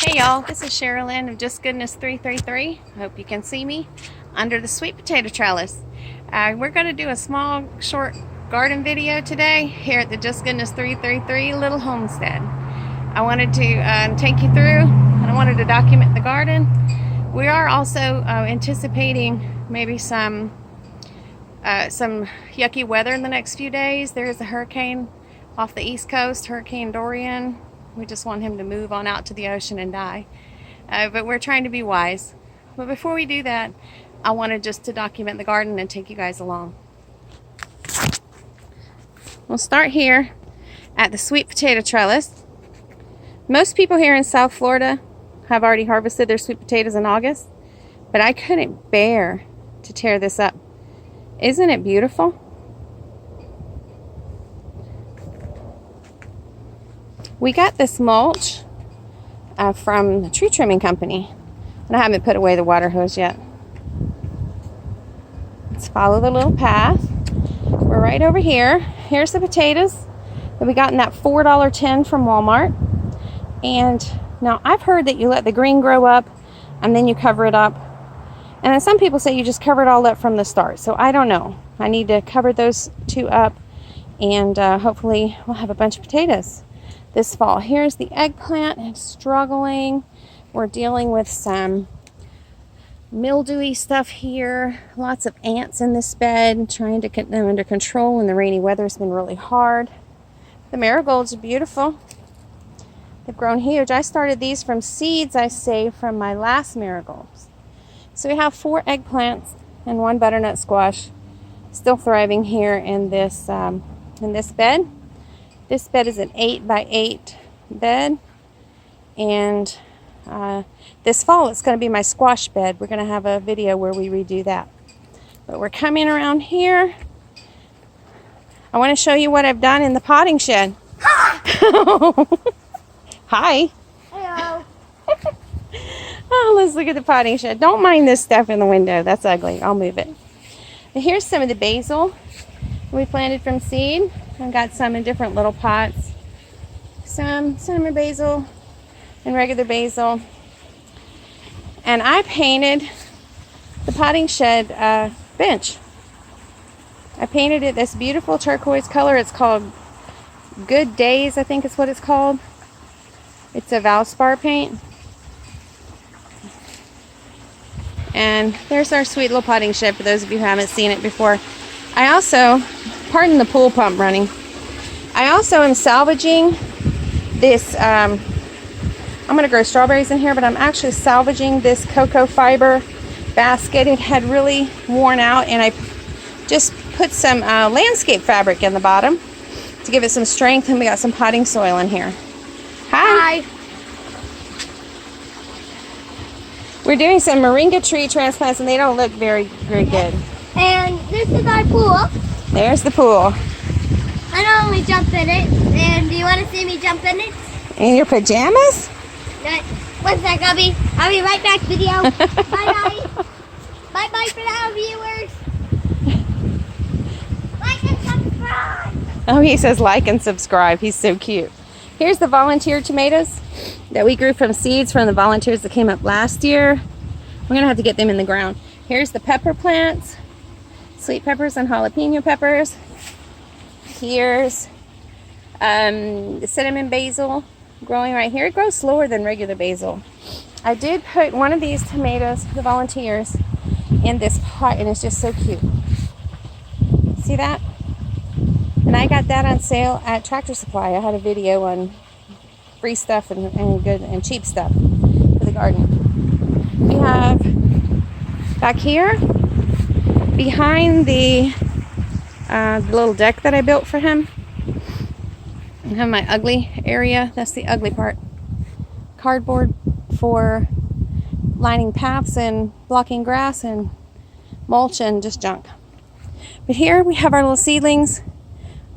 Hey y'all, this is Sherilyn of Just Goodness 333. I hope you can see me under the sweet potato trellis. We're going to do a small, short garden video today here at the Just Goodness 333 little homestead. I wanted to take you through, and I wanted to document the garden. We are also anticipating maybe some yucky weather in the next few days. There is a hurricane off the East Coast, Hurricane Dorian. We just want him to move on out to the ocean and die. But we're trying to be wise. But before we do that, I wanted just to document the garden and take you guys along. We'll start here at the sweet potato trellis. Most people here in South Florida have already harvested their sweet potatoes in August, but I couldn't bear to tear this up. Isn't it beautiful? We got this mulch from the tree trimming company, and I haven't put away the water hose yet. Let's follow the little path. We're right over here. Here's the potatoes that we got in that $4 tin from Walmart. And now I've heard that you let the green grow up and then you cover it up. And then some people say you just cover it all up from the start. So I don't know. I need to cover those two up, and hopefully we'll have a bunch of potatoes this fall. Here's the eggplant. It's struggling. We're dealing with some mildewy stuff here. Lots of ants in this bed, trying to get them under control when the rainy weather's been really hard. The marigolds are beautiful. They've grown huge. I started these from seeds I saved from my last marigolds. So we have 4 eggplants and 1 butternut squash still thriving here in this bed. This bed is an 8x8 bed, and this fall it's going to be my squash bed. We're going to have a video where we redo that. But we're coming around here. I want to show you what I've done in the potting shed. Hi. Hello. Oh, let's look at the potting shed. Don't mind this stuff in the window. That's ugly. I'll move it. And here's some of the basil we planted from seed. I've got some in different little pots. Some cinnamon basil and regular basil. And I painted the potting shed bench. I painted it this beautiful turquoise color. It's called Good Days, I think is what it's called. It's a Valspar paint. And there's our sweet little potting shed for those of you who haven't seen it before. I also, pardon the pool pump running, I also am salvaging this, I'm going to grow strawberries in here, but I'm actually salvaging this cocoa fiber basket. It had really worn out, and I just put some landscape fabric in the bottom to give it some strength, and we got some potting soil in here. Hi. We're doing some moringa tree transplants, and they don't look very good. And this is our pool. There's the pool. I normally jump in it. And do you want to see me jump in it? In your pajamas? One sec, I'll be right back, video. Bye-bye. Bye-bye for now, viewers. Like and subscribe. Oh, he says like and subscribe. He's so cute. Here's the volunteer tomatoes that we grew from seeds from the volunteers that came up last year. We're going to have to get them in the ground. Here's the pepper plants. Sweet peppers and jalapeno peppers. Here's the cinnamon basil growing right here. It grows slower than regular basil. I did put one of these tomatoes, the volunteers, in this pot, and it's just so cute. See that? And I got that on sale at Tractor Supply. I had a video on free stuff and good and cheap stuff for the garden. We have back here, behind the little deck that I built for him, I have my ugly area. That's the ugly part. Cardboard for lining paths and blocking grass and mulch and just junk. But here we have our little seedlings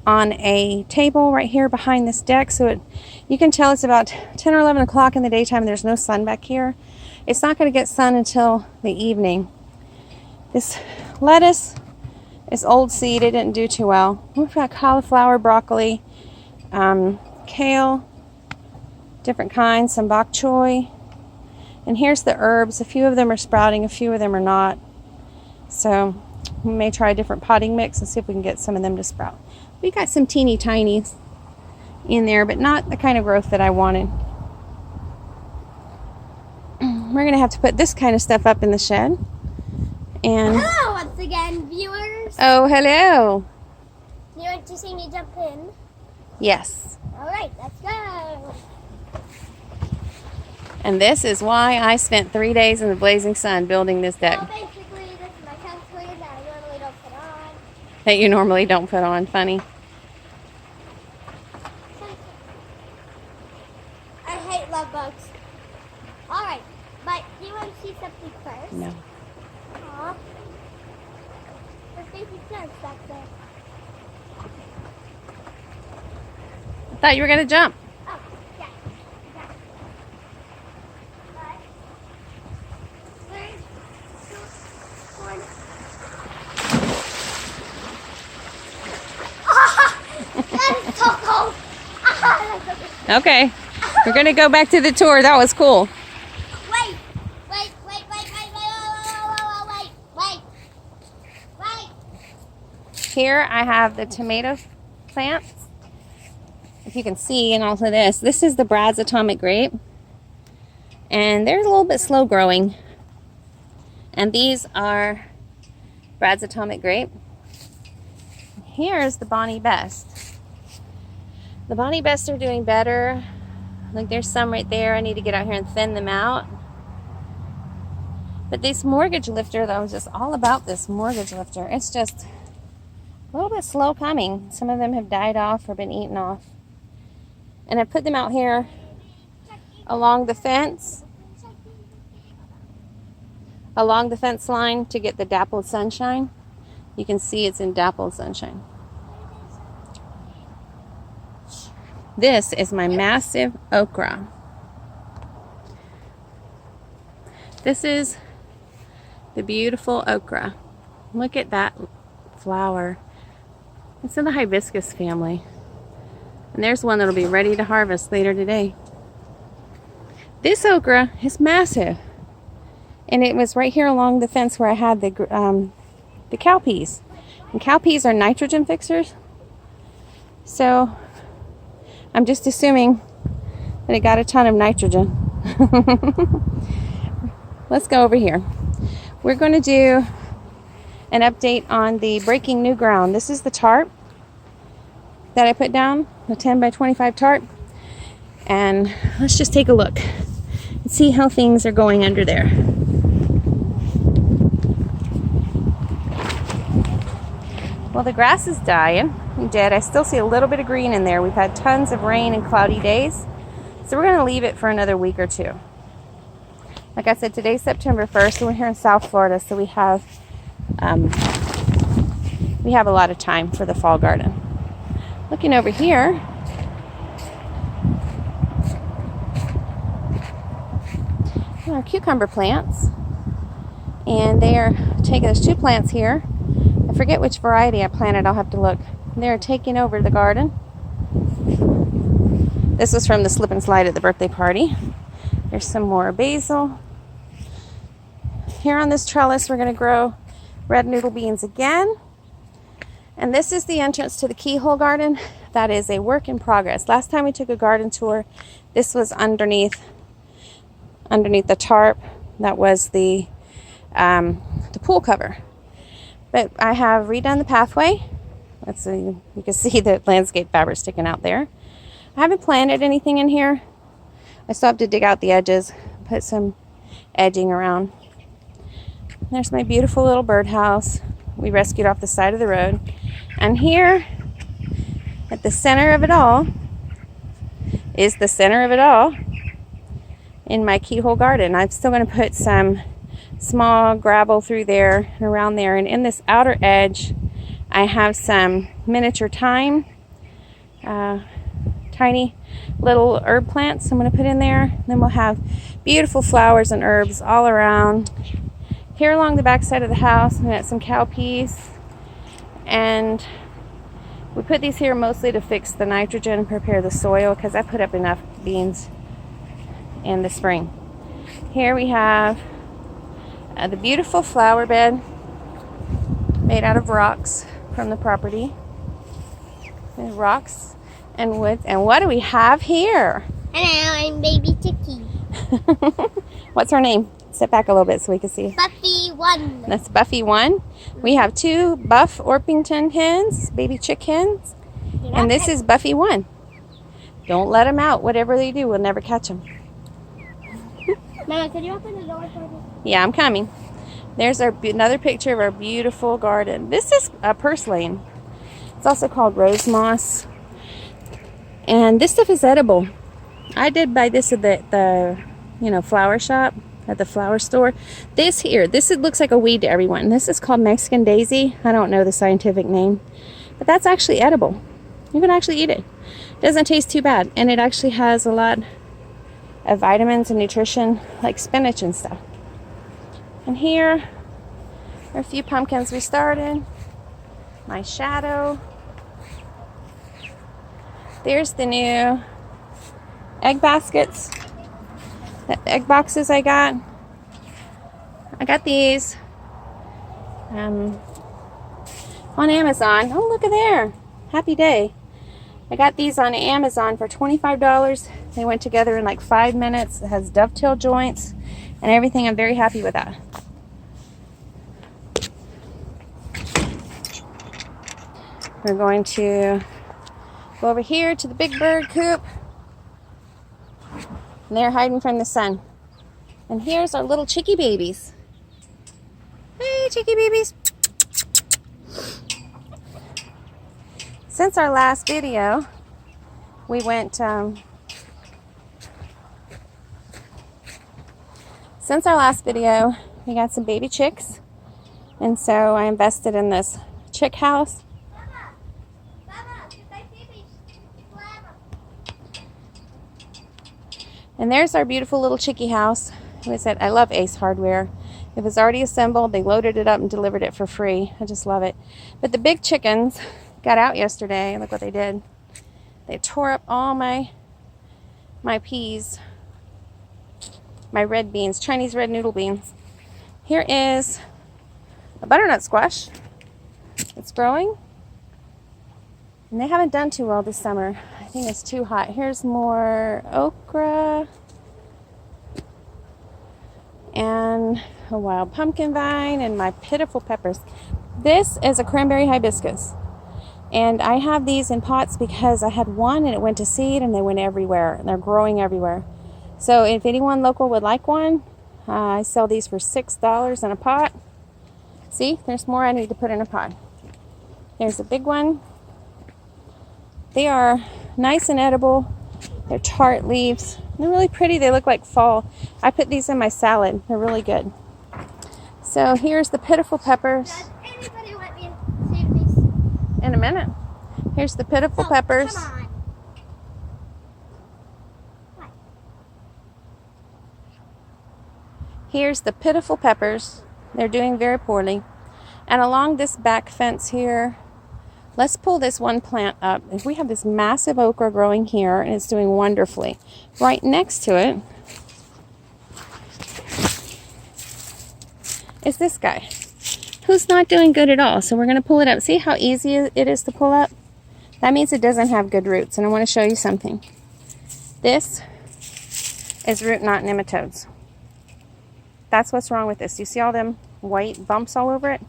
on a table right here behind this deck, so you can tell it's about 10 or 11 o'clock in the daytime. There's no sun back here. It's not going to get sun until the evening. This lettuce is old seed. It didn't do too well. We've got cauliflower, broccoli, kale, different kinds, some bok choy. And here's the herbs. A few of them are sprouting, a few of them are not. So we may try a different potting mix and see if we can get some of them to sprout. We got some teeny tinies in there, but not the kind of growth that I wanted. We're gonna have to put this kind of stuff up in the shed. And hello once again, viewers. oh, hello. You want to see me jump in? Yes. All right, let's go. And this is why I spent 3 days in the blazing sun building this deck. Well, basically, this is my sunscreen that I normally don't put on. That you normally don't put on. Funny. I hate love bugs. All right, but do you want to see something first? No. Aw. There's baby plants back there. I thought you were gonna jump. Oh, yeah. Yeah. But, 3, 2, 1. That is so cold. Okay. We're gonna go back to the tour. That was cool. Wait, wait, wait, wait, wait, wait, wait, wait, wait. Here I have the tomato plants. If you can see in all of this, this is the Brad's Atomic Grape. And they're a little bit slow growing. And these are Brad's Atomic Grape. Here's the Bonnie Best. The Bonnie Best are doing better. Like there's some right there. I need to get out here and thin them out. But this mortgage lifter, though, is just all about this mortgage lifter. It's just a little bit slow coming. Some of them have died off or been eaten off. And I put them out here along the fence. Along the fence line to get the dappled sunshine. You can see it's in dappled sunshine. This is my massive okra. This is the beautiful okra. Look at that flower. It's in the hibiscus family. And there's one that'll be ready to harvest later today. This okra is massive. And it was right here along the fence where I had the cowpeas. And cowpeas are nitrogen fixers. So I'm just assuming that it got a ton of nitrogen. Let's go over here. We're going to do an update on the breaking new ground. This is the tarp that I put down, the 10 by 25 tarp. And let's just take a look and see how things are going under there. Well, the grass is dying. Dead. I still see a little bit of green in there. We've had tons of rain and cloudy days. So we're going to leave it for another week or two. Like I said, today's September 1st, and we're here in South Florida, so we have a lot of time for the fall garden. Looking over here, our cucumber plants, and they are taking, there's 2 plants here. I forget which variety I planted, I'll have to look. They're taking over the garden. This was from the slip and slide at the birthday party. There's some more basil. Here on this trellis, we're going to grow red noodle beans again. And this is the entrance to the keyhole garden. That is a work in progress. Last time we took a garden tour, this was underneath the tarp. That was the pool cover. But I have redone the pathway. Let's see, you can see the landscape fabric sticking out there. I haven't planted anything in here. I still have to dig out the edges, put some edging around. There's my beautiful little birdhouse we rescued off the side of the road. And here, at the center of it all, is the center of it all in my keyhole garden. I'm still going to put some small gravel through there and around there. And in this outer edge, I have some miniature thyme, tiny little herb plants I'm going to put in there. Then we'll have beautiful flowers and herbs all around. Here along the back side of the house, I'm going to have some cowpeas. And we put these here mostly to fix the nitrogen and prepare the soil, because I put up enough beans in the spring. Here we have the beautiful flower bed made out of rocks from the property. And rocks and wood. And what do we have here? Hello, I'm baby Chicky. What's her name? Sit back a little bit so we can see. Buffy 1. That's Buffy 1. We have 2 Buff Orpington hens, baby chick hens. And this is Buffy 1. Don't let them out. Whatever they do, we'll never catch them. Mama, can you open the door for me? Yeah, I'm coming. There's another picture of our beautiful garden. This is purslane. It's also called rose moss. And this stuff is edible. I did buy this at the flower shop, at the flower store. This looks like a weed to everyone. This is called Mexican daisy. I don't know the scientific name, but that's actually edible. You can actually eat it. It doesn't taste too bad, and it actually has a lot of vitamins and nutrition, like spinach and stuff. And here are a few pumpkins we started. My shadow. There's the new egg baskets, the egg boxes I got. I got these on Amazon. Oh, look at there. Happy day. I got these on Amazon for $25. They went together in like 5 minutes. It has dovetail joints and everything. I'm very happy with that. We're going to go over here to the big bird coop. And they're hiding from the sun. And here's our little chickie babies. Hey, chickie babies. Since our last video, we went, we got some baby chicks. And so I invested in this chick house. And there's our beautiful little chickie house. Like I said, I love Ace Hardware. It was already assembled. They loaded it up and delivered it for free. I just love it. But the big chickens got out yesterday. Look what they did. They tore up all my peas, my red beans, Chinese red noodle beans. Here is a butternut squash. It's growing. And they haven't done too well this summer. I think it's too hot. Here's more okra and a wild pumpkin vine and my pitiful peppers. This is a cranberry hibiscus. And I have these in pots because I had one and it went to seed and they went everywhere. And they're growing everywhere. So if anyone local would like one, I sell these for $6 in a pot. See, there's more I need to put in a pot. There's a big one. They are nice and edible. They're tart leaves. They're really pretty. They look like fall. I put these in my salad. They're really good. So here's the pitiful peppers. Does anybody want me to save these? In a minute. Here's the pitiful peppers. Come on. What? Here's the pitiful peppers. They're doing very poorly. And along this back fence here, let's pull this one plant up. If we have this massive okra growing here, and it's doing wonderfully. Right next to it is this guy, who's not doing good at all. So we're going to pull it up. See how easy it is to pull up? That means it doesn't have good roots. And I want to show you something. This is root knot nematodes. That's what's wrong with this. You see all them white bumps all over it?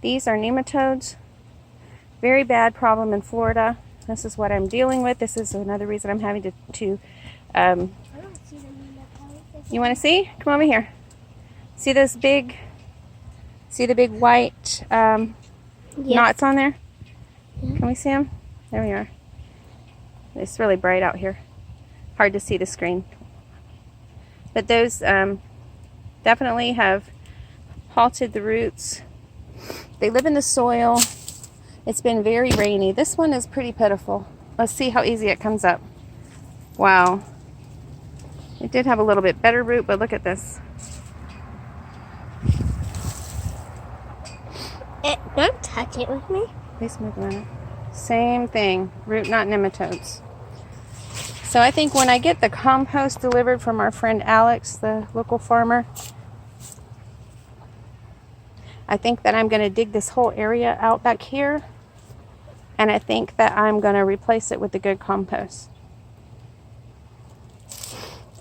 These are nematodes. Very bad problem in Florida. This is what I'm dealing with. This is another reason I'm having to I don't see the nematodes. you want to see? Come over here. See those big, see the big white knots on there? Yeah. Can we see them? There we are. It's really bright out here. Hard to see the screen. But those definitely have halted the roots. They live in the soil. It's been very rainy. This one is pretty pitiful. Let's see how easy it comes up. Wow. It did have a little bit better root, but look at this. Don't touch it with me. Please move a minute. Same thing. Root knot nematodes. So I think when I get the compost delivered from our friend Alex, the local farmer, I think that I'm going to dig this whole area out back here. And I think that I'm going to replace it with the good compost.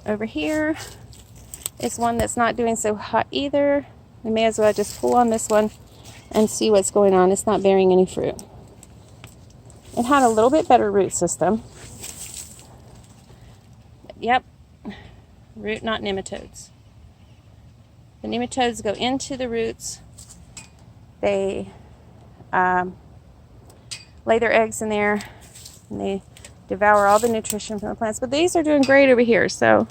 Over here is one that's not doing so hot either. We may as well just pull on this one and see what's going on. It's not bearing any fruit. It had a little bit better root system. Yep, root, not nematodes. The nematodes go into the roots. They lay their eggs in there, and they devour all the nutrition from the plants. But these are doing great over here, so